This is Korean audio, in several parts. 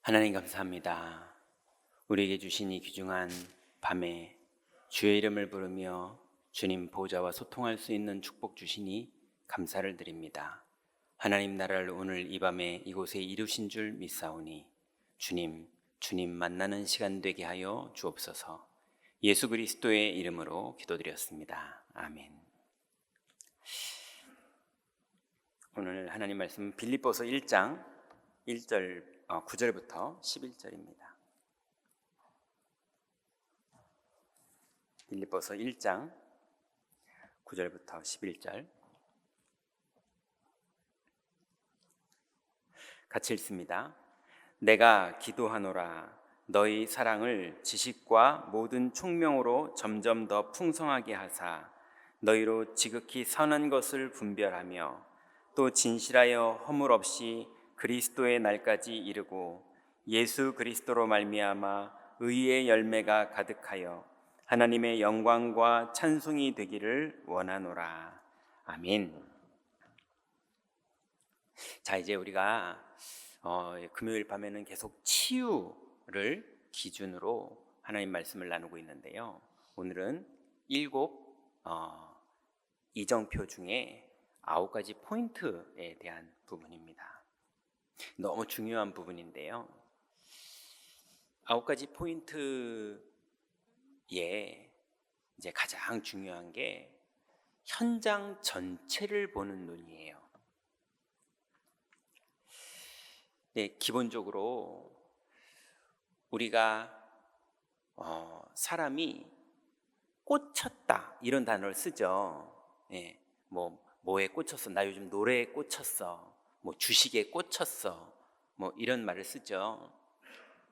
하나님 감사합니다. 우리에게 주신 이 귀중한 밤에 주의 이름을 부르며 주님 보좌와 소통할 수 있는 축복 주시니 감사를 드립니다. 하나님 나라를 오늘 이 밤에 이곳에 이루신 줄 믿사오니 주님 만나는 시간 되게 하여 주옵소서. 예수 그리스도의 이름으로 기도드렸습니다. 아멘. 오늘 하나님 말씀 빌립보서 1장 9절부터 11절입니다. 빌립보서 1장 9절부터 11절 같이 읽습니다. 내가 기도하노라 너희 사랑을 지식과 모든 총명으로 점점 더 풍성하게 하사 너희로 지극히 선한 것을 분별하며 또 진실하여 허물 없이 그리스도의 날까지 이르고 예수 그리스도로 말미암아 의의 열매가 가득하여 하나님의 영광과 찬송이 되기를 원하노라. 아멘. 자, 이제 우리가 금요일 밤에는 계속 치유를 기준으로 하나님 말씀을 나누고 있는데요. 오늘은 7 이정표 중에 9가지 포인트에 대한 부분입니다. 너무 중요한 부분인데요. 9가지 포인트에 이제 가장 중요한 게 현장 전체를 보는 눈이에요. 네, 기본적으로 우리가 사람이 꽂혔다 이런 단어를 쓰죠. 네, 뭐에 꽂혔어? 나 요즘 노래에 꽂혔어. 주식에 꽂혔어. 이런 말을 쓰죠.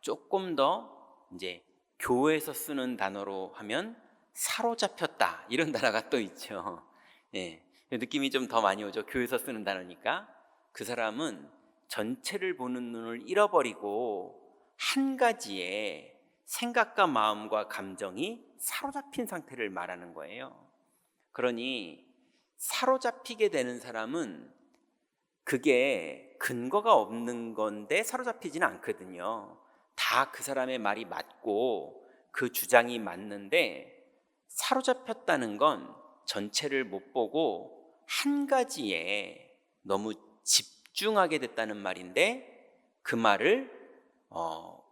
조금 더 이제 교회에서 쓰는 단어로 하면 사로잡혔다 이런 단어가 또 있죠. 예, 느낌이 좀 더 많이 오죠. 교회에서 쓰는 단어니까. 그 사람은 전체를 보는 눈을 잃어버리고 한 가지에 생각과 마음과 감정이 사로잡힌 상태를 말하는 거예요. 그러니 사로잡히게 되는 사람은 그게 근거가 없는 건데 사로잡히지는 않거든요. 다 그 사람의 말이 맞고 그 주장이 맞는데 사로잡혔다는 건 전체를 못 보고 한 가지에 너무 집중하게 됐다는 말인데 그 말을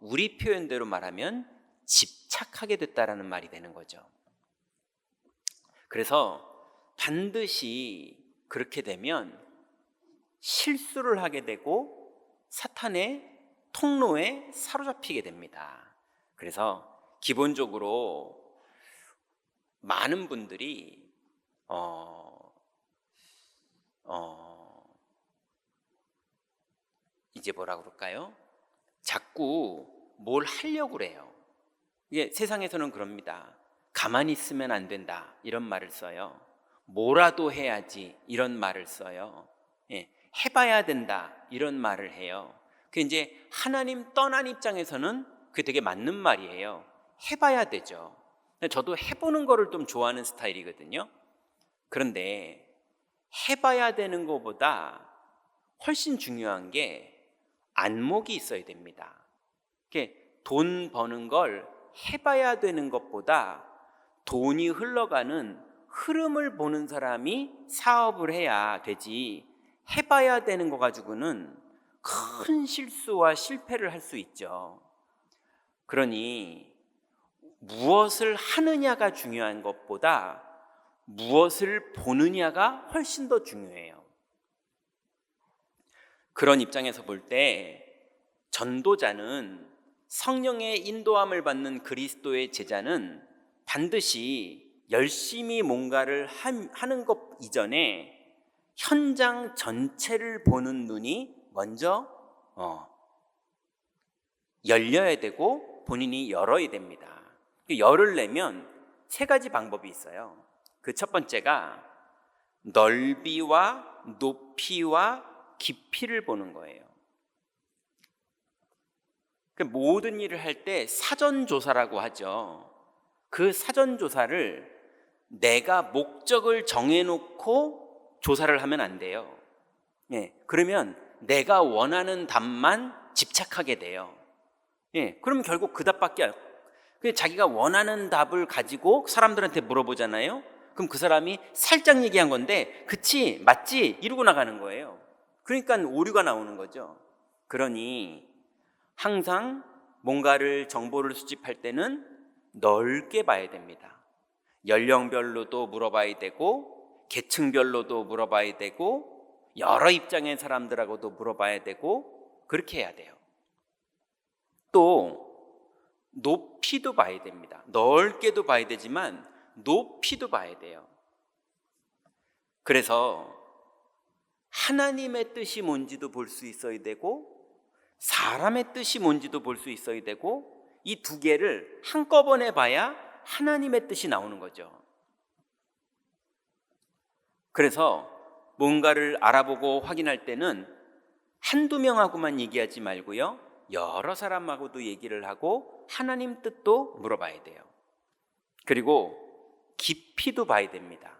우리 표현대로 말하면 집착하게 됐다라는 말이 되는 거죠. 그래서 반드시 그렇게 되면 실수를 하게 되고 사탄의 통로에 사로잡히게 됩니다. 그래서 기본적으로 많은 분들이 이제 뭐라 그럴까요? 자꾸 뭘 하려고 그래요. 이게 세상에서는 그럽니다. 가만히 있으면 안 된다 이런 말을 써요. 뭐라도 해야지 이런 말을 써요. 예, 해봐야 된다 이런 말을 해요. 그 이제 하나님 떠난 입장에서는 그게 되게 맞는 말이에요. 해봐야 되죠. 저도 해보는 거를 좀 좋아하는 스타일이거든요. 그런데 해봐야 되는 것보다 훨씬 중요한 게 안목이 있어야 됩니다. 돈 버는 걸 해봐야 되는 것보다 돈이 흘러가는 흐름을 보는 사람이 사업을 해야 되지, 해봐야 되는 거 가지고는 큰 실수와 실패를 할 수 있죠. 그러니 무엇을 하느냐가 중요한 것보다 무엇을 보느냐가 훨씬 더 중요해요. 그런 입장에서 볼 때 전도자는, 성령의 인도함을 받는 그리스도의 제자는 반드시 열심히 뭔가를 하는 것 이전에 현장 전체를 보는 눈이 먼저 열려야 되고 본인이 열어야 됩니다. 열으려면 3가지 방법이 있어요. 그 첫 번째가 넓이와 높이와 깊이를 보는 거예요. 모든 일을 할 때 사전조사라고 하죠. 그 사전조사를 내가 목적을 정해놓고 조사를 하면 안 돼요. 그러면 내가 원하는 답만 집착하게 돼요. 예, 그럼 결국 그 답밖에 안. 자기가 원하는 답을 가지고 사람들한테 물어보잖아요. 그럼 그 사람이 살짝 얘기한 건데, 그치, 맞지? 이러고 나가는 거예요. 그러니까 오류가 나오는 거죠. 그러니 항상 뭔가를 정보를 수집할 때는 넓게 봐야 됩니다. 연령별로도 물어봐야 되고, 계층별로도 물어봐야 되고, 여러 입장의 사람들하고도 물어봐야 되고, 그렇게 해야 돼요. 또 높이도 봐야 됩니다. 넓게도 봐야 되지만 높이도 봐야 돼요. 그래서 하나님의 뜻이 뭔지도 볼 수 있어야 되고, 사람의 뜻이 뭔지도 볼 수 있어야 되고, 이 두 개를 한꺼번에 봐야 하나님의 뜻이 나오는 거죠. 그래서 뭔가를 알아보고 확인할 때는 한두 명하고만 얘기하지 말고요, 여러 사람하고도 얘기를 하고 하나님 뜻도 물어봐야 돼요. 그리고 깊이도 봐야 됩니다.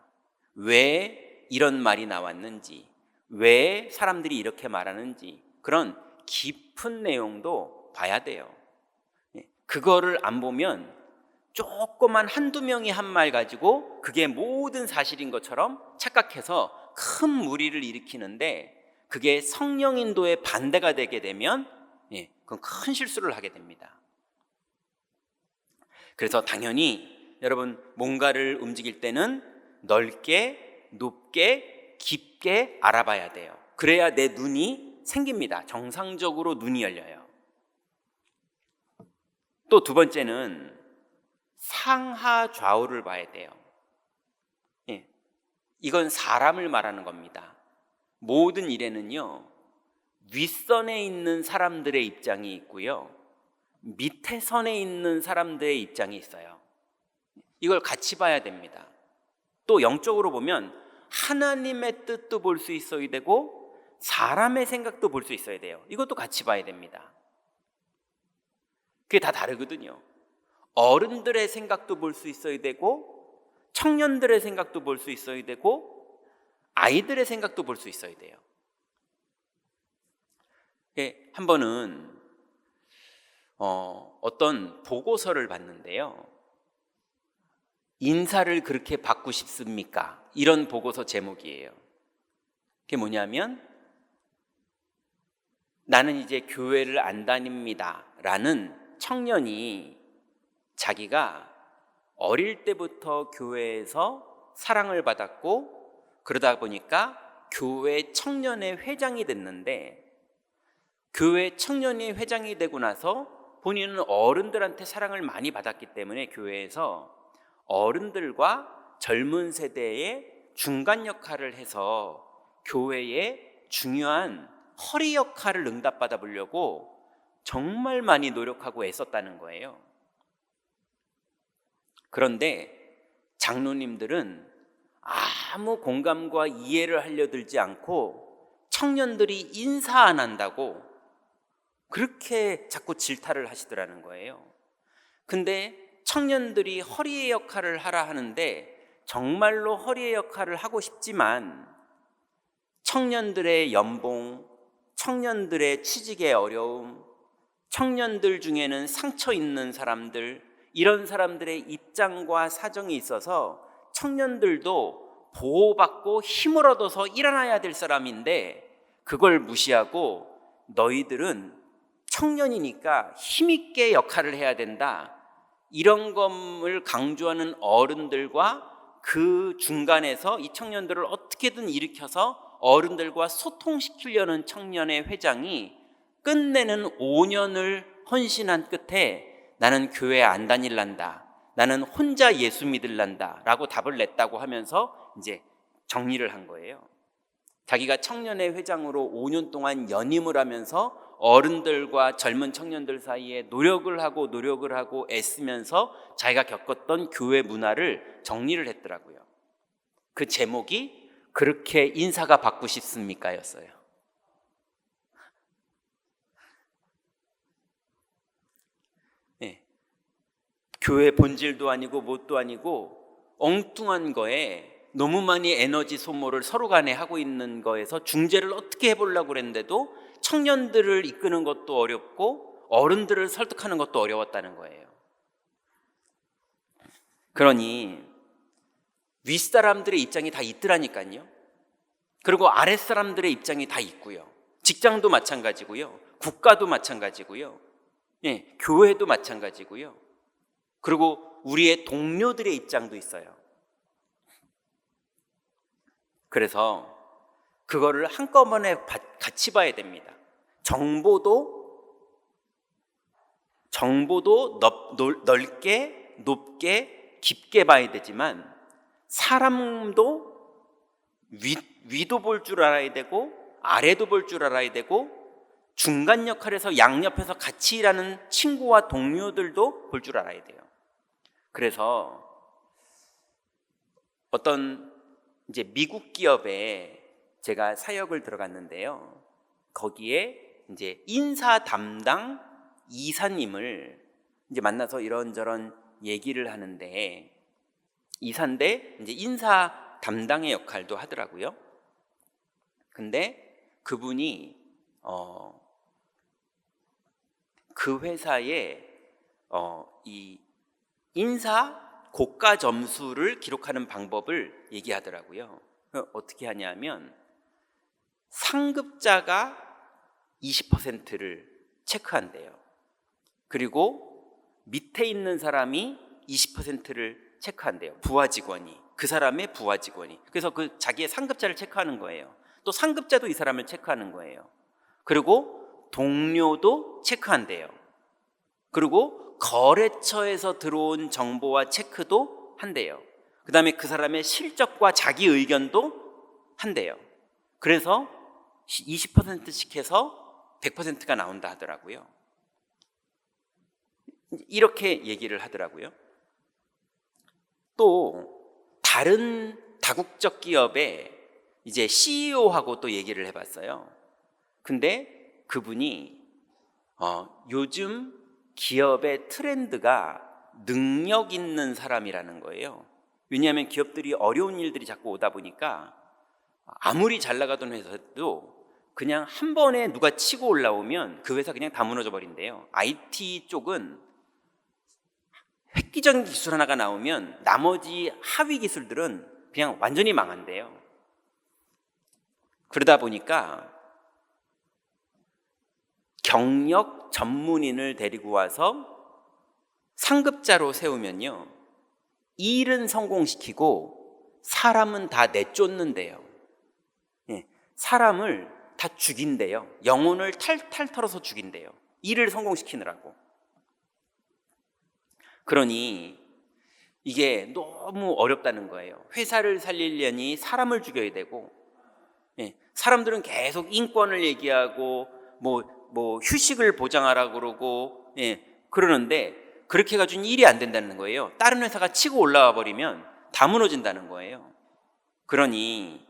왜 이런 말이 나왔는지, 왜 사람들이 이렇게 말하는지, 그런 깊은 내용도 봐야 돼요. 그거를 안 보면 조그만 한두 명이 한 말 가지고 그게 모든 사실인 것처럼 착각해서 큰 무리를 일으키는데, 그게 성령 인도에 반대가 되게 되면 그건 큰 실수를 하게 됩니다. 그래서 당연히 여러분, 뭔가를 움직일 때는 넓게, 높게, 깊게 알아봐야 돼요. 그래야 내 눈이 생깁니다. 정상적으로 눈이 열려요. 또 두 번째는 상하 좌우를 봐야 돼요. 이건 사람을 말하는 겁니다. 모든 일에는요, 윗선에 있는 사람들의 입장이 있고요, 밑에 선에 있는 사람들의 입장이 있어요. 이걸 같이 봐야 됩니다. 또 영적으로 보면 하나님의 뜻도 볼 수 있어야 되고, 사람의 생각도 볼 수 있어야 돼요. 이것도 같이 봐야 됩니다. 그게 다 다르거든요. 어른들의 생각도 볼 수 있어야 되고, 청년들의 생각도 볼 수 있어야 되고, 아이들의 생각도 볼 수 있어야 돼요. 한 번은 어떤 보고서를 봤는데요, 인사를 그렇게 받고 싶습니까? 이런 보고서 제목이에요. 그게 뭐냐면, 나는 이제 교회를 안 다닙니다 라는 청년이 자기가 어릴 때부터 교회에서 사랑을 받았고, 그러다 보니까 교회 청년회 회장이 됐는데, 교회 청년회 회장이 되고 나서 본인은 어른들한테 사랑을 많이 받았기 때문에 교회에서 어른들과 젊은 세대의 중간 역할을 해서 교회의 중요한 허리 역할을 응답받아 보려고 정말 많이 노력하고 애썼다는 거예요. 그런데 장로님들은 아무 공감과 이해를 하려 들지 않고 청년들이 인사 안 한다고 그렇게 자꾸 질타를 하시더라는 거예요. 근데 청년들이 허리의 역할을 하라 하는데, 정말로 허리의 역할을 하고 싶지만 청년들의 연봉, 청년들의 취직의 어려움, 청년들 중에는 상처 있는 사람들, 이런 사람들의 입장과 사정이 있어서 청년들도 보호받고 힘을 얻어서 일어나야 될 사람인데, 그걸 무시하고 너희들은 청년이니까 힘있게 역할을 해야 된다, 이런 것을 강조하는 어른들과 그 중간에서 이 청년들을 어떻게든 일으켜서 어른들과 소통시키려는 청년의 회장이 끝내는 5년을 헌신한 끝에 나는 교회 안 다닐란다, 나는 혼자 예수 믿을란다 라고 답을 냈다고 하면서 이제 정리를 한 거예요. 자기가 청년회 회장으로 5년 동안 연임을 하면서 어른들과 젊은 청년들 사이에 노력을 하고 애쓰면서 자기가 겪었던 교회 문화를 정리를 했더라고요. 그 제목이 그렇게 인사가 받고 싶습니까? 였어요. 네. 교회 본질도 아니고 뭣도 아니고 엉뚱한 거에 너무 많이 에너지 소모를 서로 간에 하고 있는 거에서 중재를 어떻게 해보려고 그랬는데도 청년들을 이끄는 것도 어렵고 어른들을 설득하는 것도 어려웠다는 거예요. 그러니 윗사람들의 입장이 다 있더라니까요. 그리고 아랫사람들의 입장이 다 있고요. 직장도 마찬가지고요. 국가도 마찬가지고요. 예, 교회도 마찬가지고요. 그리고 우리의 동료들의 입장도 있어요. 그래서 그거를 한꺼번에 같이 봐야 됩니다. 정보도 넓게, 높게, 깊게 봐야 되지만 사람도 위도 볼 줄 알아야 되고 아래도 볼 줄 알아야 되고 중간 역할에서 양옆에서 같이 일하는 친구와 동료들도 볼 줄 알아야 돼요. 그래서 어떤 이제 미국 기업에 제가 사역을 들어갔는데요. 거기에 이제 인사 담당 이사님을 이제 만나서 이런저런 얘기를 하는데, 이사인데 이제 인사 담당의 역할도 하더라고요. 근데 그분이 그 회사에 이 인사 고가 점수를 기록하는 방법을 얘기하더라고요. 어떻게 하냐면 상급자가 20%를 체크한대요. 그리고 밑에 있는 사람이 20%를 체크한대요. 부하 직원이, 그 사람의 부하 직원이. 그래서 그 자기의 상급자를 체크하는 거예요. 또 상급자도 이 사람을 체크하는 거예요. 그리고 동료도 체크한대요. 그리고 거래처에서 들어온 정보와 체크도 한대요. 그 다음에 그 사람의 실적과 자기 의견도 한대요. 그래서 20%씩 해서 100%가 나온다 하더라고요. 이렇게 얘기를 하더라고요. 또 다른 다국적 기업에 이제 CEO하고 또 얘기를 해봤어요. 근데 그분이 요즘 기업의 트렌드가 능력 있는 사람이라는 거예요. 왜냐하면 기업들이 어려운 일들이 자꾸 오다 보니까 아무리 잘 나가던 회사도 그냥 한 번에 누가 치고 올라오면 그 회사 그냥 다 무너져 버린대요. IT 쪽은 획기적인 기술 하나가 나오면 나머지 하위 기술들은 그냥 완전히 망한대요. 그러다 보니까 경력 전문인을 데리고 와서 상급자로 세우면요, 일은 성공시키고 사람은 다 내쫓는데요. 사람을 다 죽인대요. 영혼을 탈탈 털어서 죽인대요. 일을 성공시키느라고. 그러니 이게 너무 어렵다는 거예요. 회사를 살리려니 사람을 죽여야 되고, 사람들은 계속 인권을 얘기하고 뭐 휴식을 보장하라고 그러고 그러는데 그렇게 해가지고 일이 안 된다는 거예요. 다른 회사가 치고 올라와 버리면 다 무너진다는 거예요. 그러니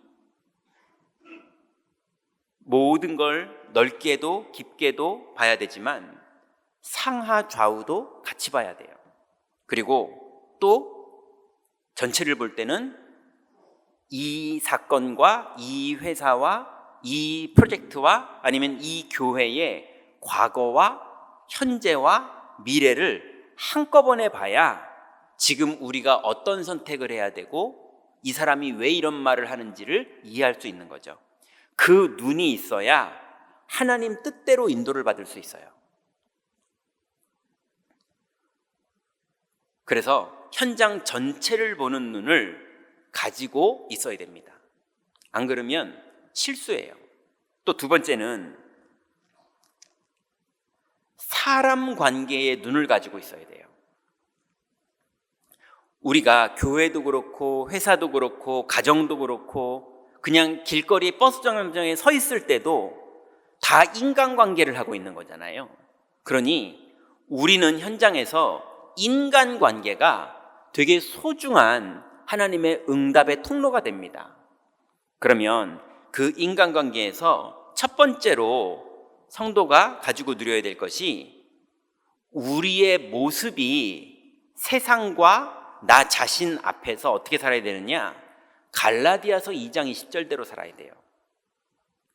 모든 걸 넓게도 깊게도 봐야 되지만 상하 좌우도 같이 봐야 돼요. 그리고 또 전체를 볼 때는 이 사건과 이 회사와 이 프로젝트와 아니면 이 교회의 과거와 현재와 미래를 한꺼번에 봐야 지금 우리가 어떤 선택을 해야 되고 이 사람이 왜 이런 말을 하는지를 이해할 수 있는 거죠. 그 눈이 있어야 하나님 뜻대로 인도를 받을 수 있어요. 그래서 현장 전체를 보는 눈을 가지고 있어야 됩니다. 안 그러면 실수예요. 또 두 번째는 사람 관계에 눈을 가지고 있어야 돼요. 우리가 교회도 그렇고 회사도 그렇고 가정도 그렇고 그냥 길거리 버스 정류장에 서 있을 때도 다 인간관계를 하고 있는 거잖아요. 그러니 우리는 현장에서 인간관계가 되게 소중한 하나님의 응답의 통로가 됩니다. 그러면 그 인간관계에서 첫 번째로 성도가 가지고 누려야 될 것이 우리의 모습이 세상과 나 자신 앞에서 어떻게 살아야 되느냐? 갈라디아서 2장 20절대로 살아야 돼요.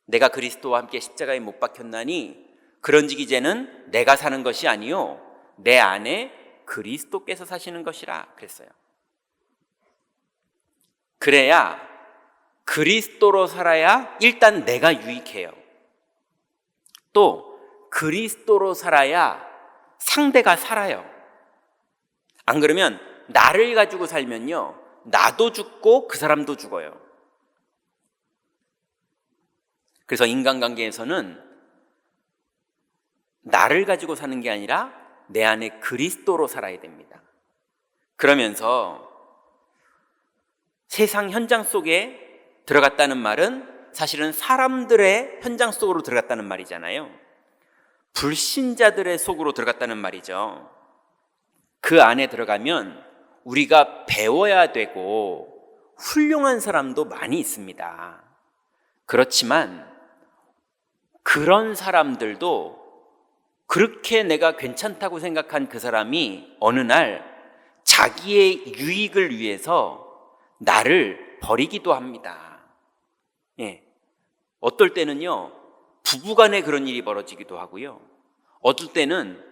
내가 그리스도와 함께 십자가에 못 박혔나니 그런즉 이제는 내가 사는 것이 아니요 내 안에 그리스도께서 사시는 것이라 그랬어요. 그래야 그리스도로 살아야 일단 내가 유익해요. 또 그리스도로 살아야 상대가 살아요. 안 그러면 나를 가지고 살면요 나도 죽고 그 사람도 죽어요. 그래서 인간관계에서는 나를 가지고 사는 게 아니라 내 안에 그리스도로 살아야 됩니다. 그러면서 세상 현장 속에 들어갔다는 말은 사실은 사람들의 현장 속으로 들어갔다는 말이잖아요. 불신자들의 속으로 들어갔다는 말이죠. 그 안에 들어가면 우리가 배워야 되고 훌륭한 사람도 많이 있습니다. 그렇지만 그런 사람들도 그렇게 내가 괜찮다고 생각한 그 사람이 어느 날 자기의 유익을 위해서 나를 버리기도 합니다. 예. 어떨 때는요, 부부간에 그런 일이 벌어지기도 하고요. 어떨 때는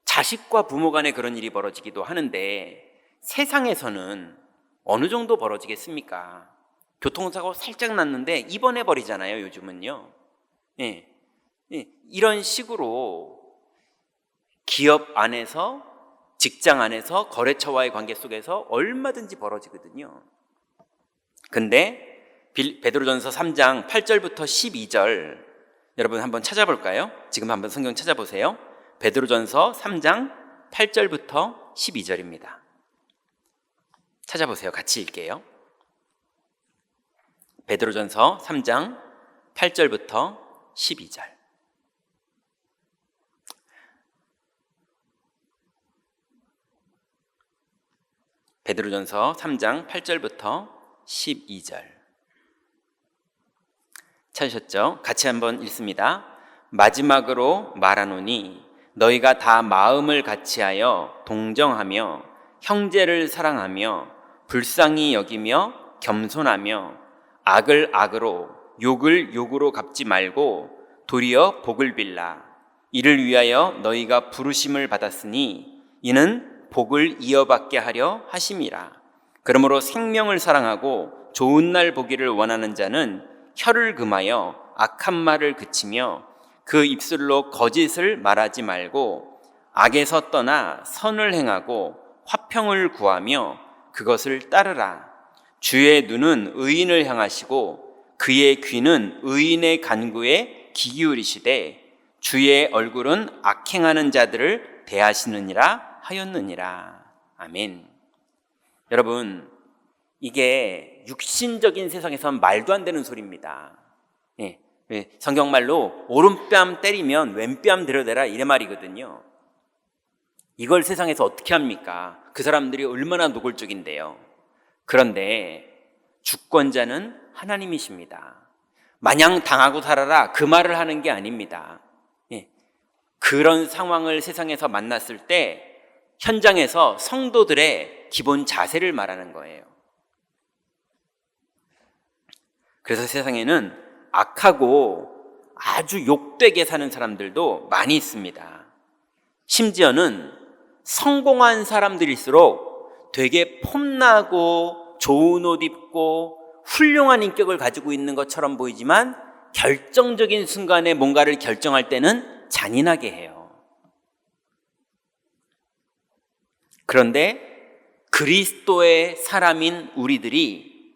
자식과 부모 간에 그런 일이 벌어지기도 하는데 세상에서는 어느 정도 벌어지겠습니까? 교통사고 살짝 났는데 입원해 버리잖아요, 요즘은요. 예. 예. 이런 식으로 기업 안에서, 직장 안에서, 거래처와의 관계 속에서 얼마든지 벌어지거든요. 근데 베드로전서 3장 8절부터 12절 여러분 한번 찾아볼까요? 지금 한번 성경 찾아보세요. 베드로전서 3장 8절부터 12절입니다. 찾아보세요. 같이 읽게요. 베드로전서 3장 8절부터 12절. 베드로전서 3장 8절부터 12절. 찾으셨죠? 같이 한번 읽습니다. 마지막으로 말하노니 너희가 다 마음을 같이하여 동정하며 형제를 사랑하며 불쌍히 여기며 겸손하며 악을 악으로 욕을 욕으로 갚지 말고 도리어 복을 빌라. 이를 위하여 너희가 부르심을 받았으니 이는 복을 이어받게 하려 하심이라. 그러므로 생명을 사랑하고 좋은 날 보기를 원하는 자는 혀를 금하여 악한 말을 그치며 그 입술로 거짓을 말하지 말고 악에서 떠나 선을 행하고 화평을 구하며 그것을 따르라. 주의 눈은 의인을 향하시고 그의 귀는 의인의 간구에 귀 기울이시되 주의 얼굴은 악행하는 자들을 대하시느니라 하였느니라. 아멘. 여러분, 이게 육신적인 세상에선 말도 안 되는 소리입니다. 예, 성경말로 오른뺨 때리면 왼뺨 들여대라 이래 말이거든요. 이걸 세상에서 어떻게 합니까? 그 사람들이 얼마나 노골적인데요. 그런데 주권자는 하나님이십니다. 마냥 당하고 살아라 그 말을 하는 게 아닙니다. 예, 그런 상황을 세상에서 만났을 때 현장에서 성도들의 기본 자세를 말하는 거예요. 그래서 세상에는 악하고 아주 욕되게 사는 사람들도 많이 있습니다. 심지어는 성공한 사람들일수록 되게 폼나고 좋은 옷 입고 훌륭한 인격을 가지고 있는 것처럼 보이지만 결정적인 순간에 뭔가를 결정할 때는 잔인하게 해요. 그런데 그리스도의 사람인 우리들이,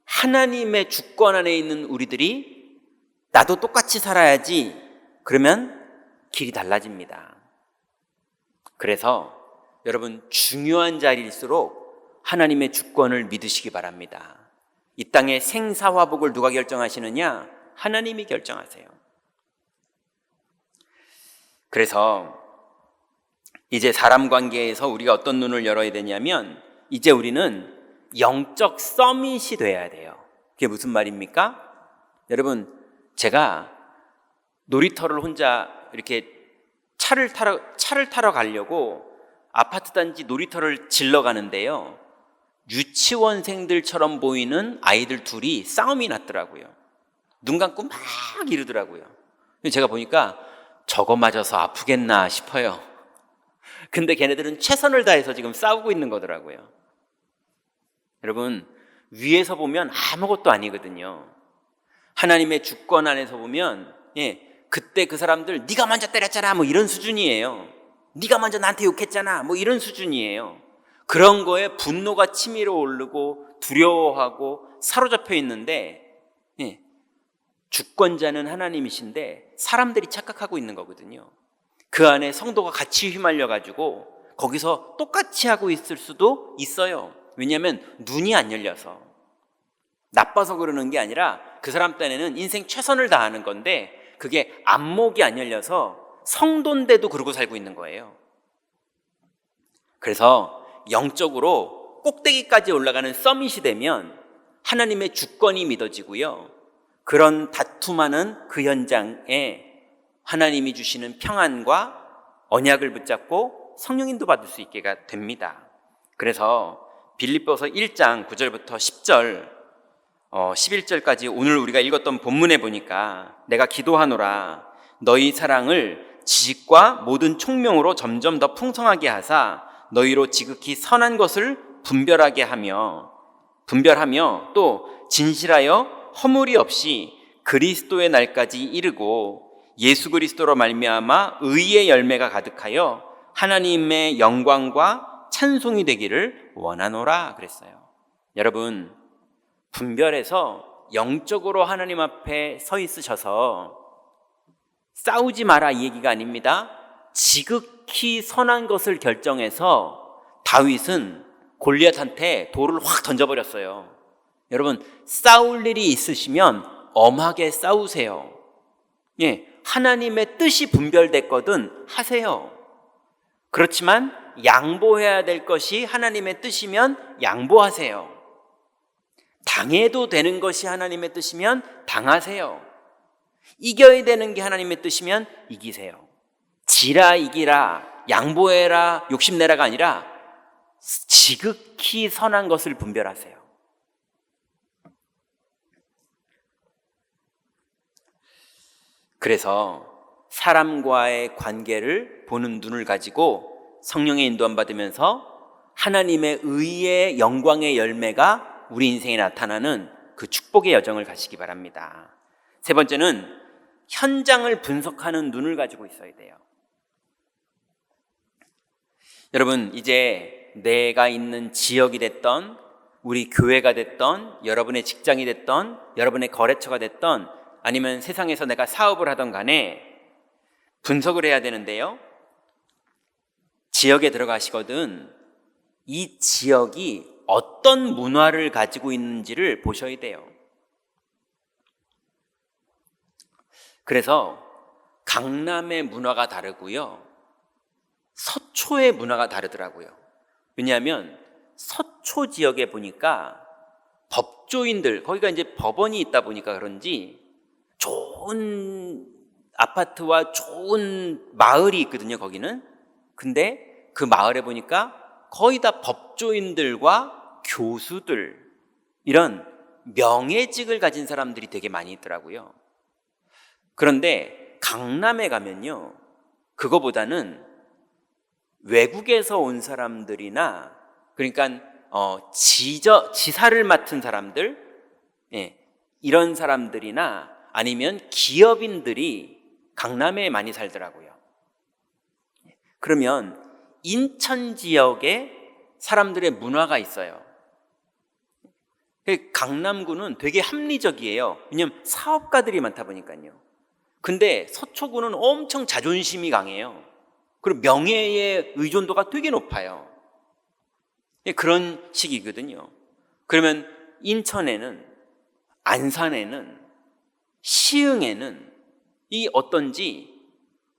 하나님의 주권 안에 있는 우리들이 나도 똑같이 살아야지, 그러면 길이 달라집니다. 그래서 여러분, 중요한 자리일수록 하나님의 주권을 믿으시기 바랍니다. 이 땅의 생사화복을 누가 결정하시느냐? 하나님이 결정하세요. 그래서 이제 사람 관계에서 우리가 어떤 눈을 열어야 되냐면, 이제 우리는 영적 서밋이 돼야 돼요. 그게 무슨 말입니까? 여러분, 제가 놀이터를 혼자 이렇게 차를 타러 가려고 아파트 단지 놀이터를 질러 가는데요, 유치원생들처럼 보이는 아이들 둘이 싸움이 났더라고요. 눈 감고 막 이러더라고요. 제가 보니까 저거 맞아서 아프겠나 싶어요. 근데 걔네들은 최선을 다해서 지금 싸우고 있는 거더라고요. 여러분, 위에서 보면 아무것도 아니거든요. 하나님의 주권 안에서 보면 그때 그 사람들 네가 먼저 때렸잖아 뭐 이런 수준이에요. 네가 먼저 나한테 욕했잖아 뭐 이런 수준이에요. 그런 거에 분노가 치밀어 오르고 두려워하고 사로잡혀 있는데 주권자는 하나님이신데 사람들이 착각하고 있는 거거든요. 그 안에 성도가 같이 휘말려 가지고 거기서 똑같이 하고 있을 수도 있어요. 왜냐하면 눈이 안 열려서. 나빠서 그러는 게 아니라 그 사람 딴에는 인생 최선을 다하는 건데 그게 안목이 안 열려서 성도인데도 그러고 살고 있는 거예요. 그래서 영적으로 꼭대기까지 올라가는 서밋이 되면 하나님의 주권이 믿어지고요. 그런 다툼하는 그 현장에 하나님이 주시는 평안과 언약을 붙잡고 성령인도 받을 수 있게 됩니다. 그래서 빌립보서 1장 9절부터 10절 11절까지 오늘 우리가 읽었던 본문에 보니까 내가 기도하노라 너희 사랑을 지식과 모든 총명으로 점점 더 풍성하게 하사 너희로 지극히 선한 것을 분별하며 또 진실하여 허물이 없이 그리스도의 날까지 이르고 예수 그리스도로 말미암아 의의 열매가 가득하여 하나님의 영광과 찬송이 되기를 원하노라 그랬어요. 여러분, 분별해서 영적으로 하나님 앞에 서 있으셔서 싸우지 마라 이 얘기가 아닙니다. 지극히 선한 것을 결정해서 다윗은 골리앗한테 돌을 확 던져버렸어요. 여러분, 싸울 일이 있으시면 엄하게 싸우세요. 하나님의 뜻이 분별됐거든 하세요. 그렇지만 양보해야 될 것이 하나님의 뜻이면 양보하세요. 당해도 되는 것이 하나님의 뜻이면 당하세요. 이겨야 되는 게 하나님의 뜻이면 이기세요. 지라 이기라 양보해라 욕심내라가 아니라 지극히 선한 것을 분별하세요. 그래서 사람과의 관계를 보는 눈을 가지고 성령의 인도함 받으면서 하나님의 의의 영광의 열매가 우리 인생에 나타나는 그 축복의 여정을 가시기 바랍니다. 세 번째는 현장을 분석하는 눈을 가지고 있어야 돼요. 여러분, 이제 내가 있는 지역이 됐던 우리 교회가 됐던 여러분의 직장이 됐던 여러분의 거래처가 됐던 아니면 세상에서 내가 사업을 하던 간에 분석을 해야 되는데요. 지역에 들어가시거든 이 지역이 어떤 문화를 가지고 있는지를 보셔야 돼요. 그래서 강남의 문화가 다르고요. 서초의 문화가 다르더라고요. 왜냐하면 서초 지역에 보니까 법조인들, 거기가 이제 법원이 있다 보니까 그런지 좋은 아파트와 좋은 마을이 있거든요, 거기는. 근데 그 마을에 보니까 거의 다 법조인들과 교수들, 이런 명예직을 가진 사람들이 되게 많이 있더라고요. 그런데 강남에 가면요, 그거보다는 외국에서 온 사람들이나, 그러니까 지사를 맡은 사람들, 이런 사람들이나 아니면 기업인들이 강남에 많이 살더라고요. 그러면 인천 지역에 사람들의 문화가 있어요. 강남구는 되게 합리적이에요. 왜냐하면 사업가들이 많다 보니까요. 근데 서초구는 엄청 자존심이 강해요. 그리고 명예의 의존도가 되게 높아요. 그런 식이거든요. 그러면 인천에는, 안산에는, 시흥에는 이 어떤지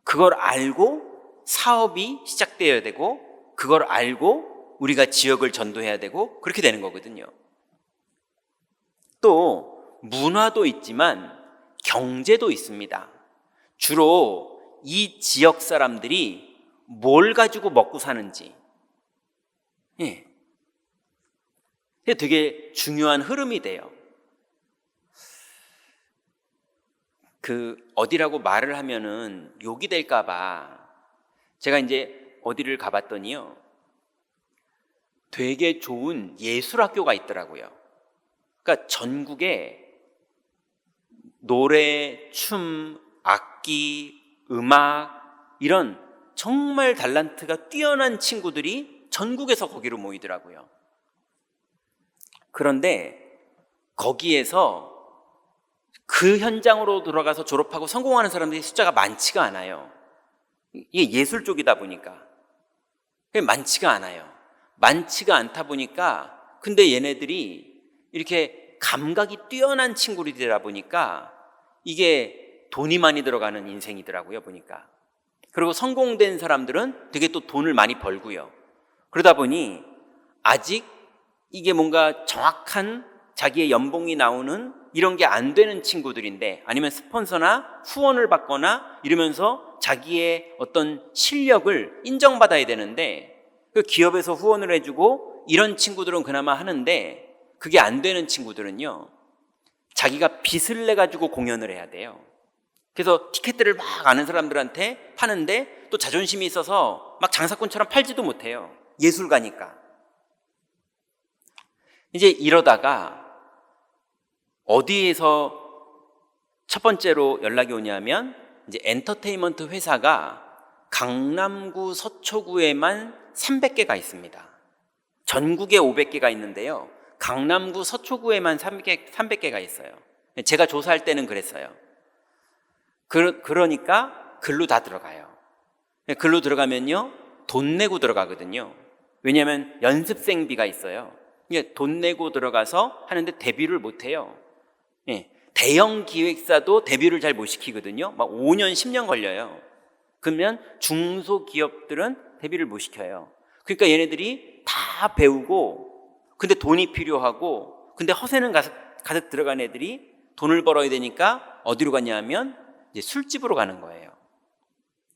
그걸 알고 사업이 시작되어야 되고 그걸 알고 우리가 지역을 전도해야 되고 그렇게 되는 거거든요. 또 문화도 있지만 경제도 있습니다. 주로 이 지역 사람들이 뭘 가지고 먹고 사는지, 이게 되게 중요한 흐름이 돼요. 어디라고 말을 하면은 욕이 될까봐 제가 이제 어디를 가봤더니요, 되게 좋은 예술학교가 있더라고요. 그러니까 전국에 노래, 춤, 악기, 음악 이런 정말 달란트가 뛰어난 친구들이 전국에서 거기로 모이더라고요. 그런데 거기에서 그 현장으로 들어가서 졸업하고 성공하는 사람들이 숫자가 많지가 않아요. 이게 예술 쪽이다 보니까 많지가 않아요. 많지가 않다 보니까, 근데 얘네들이 이렇게 감각이 뛰어난 친구들이다 보니까 이게 돈이 많이 들어가는 인생이더라고요, 보니까. 그리고 성공된 사람들은 되게 또 돈을 많이 벌고요. 그러다 보니 아직 이게 뭔가 정확한 자기의 연봉이 나오는 이런 게 안 되는 친구들인데, 아니면 스폰서나 후원을 받거나 이러면서 자기의 어떤 실력을 인정받아야 되는데, 그 기업에서 후원을 해주고 이런 친구들은 그나마 하는데, 그게 안 되는 친구들은요, 자기가 빚을 내가지고 공연을 해야 돼요. 그래서 티켓들을 막 아는 사람들한테 파는데 또 자존심이 있어서 막 장사꾼처럼 팔지도 못해요. 예술가니까. 이제 이러다가 어디에서 첫 번째로 연락이 오냐면, 이제 엔터테인먼트 회사가 강남구 서초구에만 300개가 있습니다. 전국에 500개가 있는데요, 강남구 서초구에만 300개가 있어요. 제가 조사할 때는 그랬어요. 그러니까 글로 다 들어가요. 글로 들어가면요, 돈 내고 들어가거든요. 왜냐하면 연습생비가 있어요. 돈 내고 들어가서 하는데 데뷔를 못해요. 대형 기획사도 데뷔를 잘 못 시키거든요. 막 5년, 10년 걸려요. 그러면 중소기업들은 데뷔를 못 시켜요. 그러니까 얘네들이 다 배우고, 근데 돈이 필요하고, 근데 허세는 가득 들어간 애들이 돈을 벌어야 되니까 어디로 가냐 하면 이제 술집으로 가는 거예요.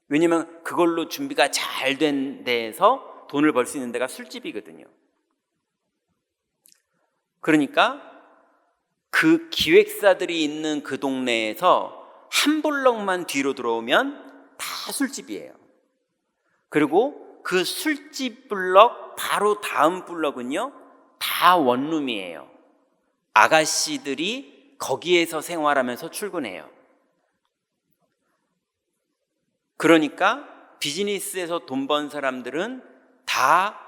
왜냐면 그걸로 준비가 잘 된 데에서 돈을 벌 수 있는 데가 술집이거든요. 그러니까 그 기획사들이 있는 그 동네에서 한 블럭만 뒤로 들어오면 다 술집이에요. 그리고 그 술집 블럭 바로 다음 블럭은요, 다 원룸이에요. 아가씨들이 거기에서 생활하면서 출근해요. 그러니까 비즈니스에서 돈 번 사람들은 다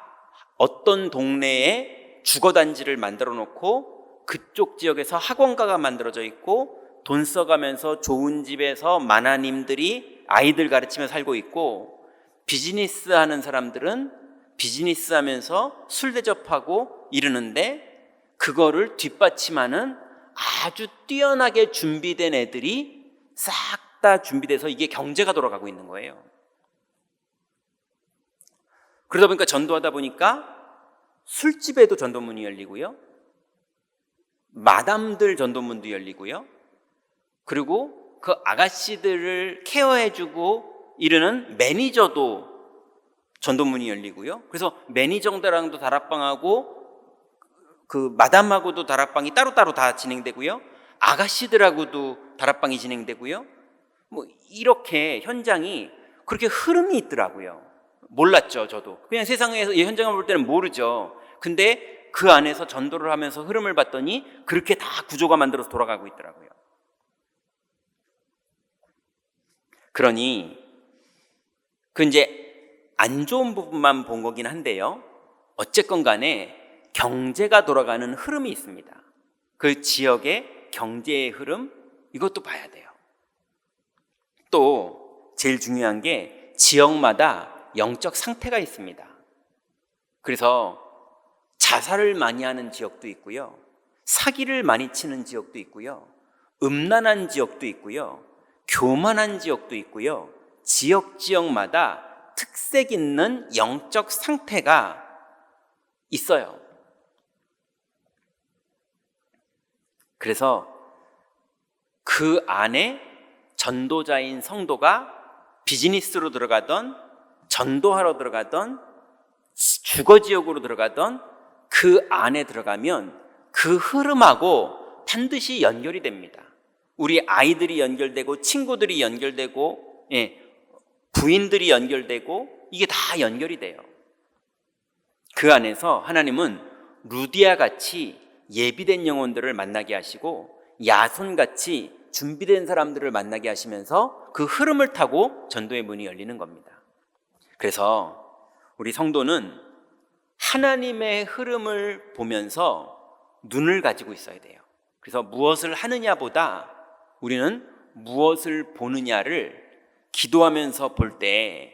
어떤 동네에 주거단지를 만들어 놓고 그쪽 지역에서 학원가가 만들어져 있고, 돈 써가면서 좋은 집에서 마나님들이 아이들 가르치며 살고 있고, 비즈니스 하는 사람들은 비즈니스 하면서 술 대접하고 이러는데, 그거를 뒷받침하는 아주 뛰어나게 준비된 애들이 싹 다 준비돼서 이게 경제가 돌아가고 있는 거예요. 그러다 보니까 전도하다 보니까 술집에도 전도문이 열리고요, 마담들 전도문도 열리고요, 그리고 그 아가씨들을 케어해주고 이러는 매니저도 전도문이 열리고요. 그래서 매니저들랑도 다락방하고 그 마담하고도 다락방이 따로따로 다 진행되고요, 아가씨들하고도 다락방이 진행되고요. 뭐 이렇게 현장이 그렇게 흐름이 있더라고요. 몰랐죠, 저도. 그냥 세상에서 이 현장을 볼 때는 모르죠. 근데 그 안에서 전도를 하면서 흐름을 봤더니 그렇게 다 구조가 만들어서 돌아가고 있더라고요. 그러니 그 이제 안 좋은 부분만 본 거긴 한데요, 어쨌건 간에 경제가 돌아가는 흐름이 있습니다. 그 지역의 경제의 흐름, 이것도 봐야 돼요. 또 제일 중요한 게 지역마다 영적 상태가 있습니다. 그래서 자살을 많이 하는 지역도 있고요, 사기를 많이 치는 지역도 있고요, 음란한 지역도 있고요, 교만한 지역도 있고요, 지역마다 특색 있는 영적 상태가 있어요. 그래서 그 안에 전도자인 성도가 비즈니스로 들어가던, 전도하러 들어가던, 주거지역으로 들어가던 그 안에 들어가면 그 흐름하고 반드시 연결이 됩니다. 우리 아이들이 연결되고 친구들이 연결되고 부인들이 연결되고 이게 다 연결이 돼요. 그 안에서 하나님은 루디아 같이 예비된 영혼들을 만나게 하시고 야손 같이 준비된 사람들을 만나게 하시면서 그 흐름을 타고 전도의 문이 열리는 겁니다. 그래서 우리 성도는 하나님의 흐름을 보면서 눈을 가지고 있어야 돼요. 그래서 무엇을 하느냐보다 우리는 무엇을 보느냐를 기도하면서 볼 때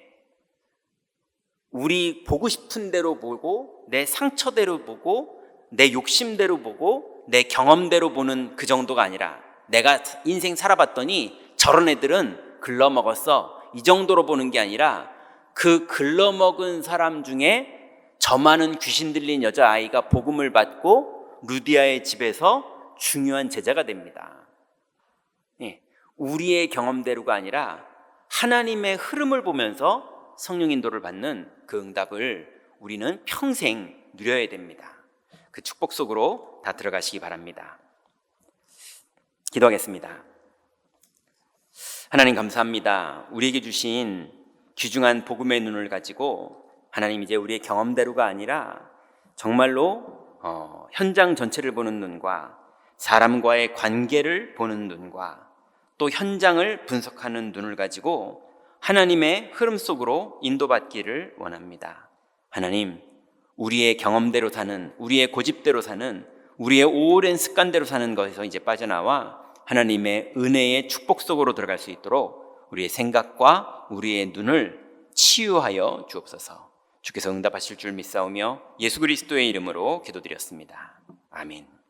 우리 보고 싶은 대로 보고 내 상처대로 보고 내 욕심대로 보고 내 경험대로 보는 그 정도가 아니라 내가 인생 살아봤더니 저런 애들은 글러먹었어 이 정도로 보는 게 아니라 그 글러먹은 사람 중에 저 많은 귀신 들린 여자아이가 복음을 받고 루디아의 집에서 중요한 제자가 됩니다. 우리의 경험대로가 아니라 하나님의 흐름을 보면서 성령 인도를 받는 그 응답을 우리는 평생 누려야 됩니다. 그 축복 속으로 다 들어가시기 바랍니다. 기도하겠습니다. 하나님 감사합니다. 우리에게 주신 귀중한 복음의 눈을 가지고 하나님 이제 우리의 경험대로가 아니라 정말로 현장 전체를 보는 눈과 사람과의 관계를 보는 눈과 또 현장을 분석하는 눈을 가지고 하나님의 흐름 속으로 인도받기를 원합니다. 하나님, 우리의 경험대로 사는, 우리의 고집대로 사는, 우리의 오랜 습관대로 사는 것에서 이제 빠져나와 하나님의 은혜의 축복 속으로 들어갈 수 있도록 우리의 생각과 우리의 눈을 치유하여 주옵소서. 주께서 응답하실 줄 믿사오며 예수 그리스도의 이름으로 기도드렸습니다. 아멘.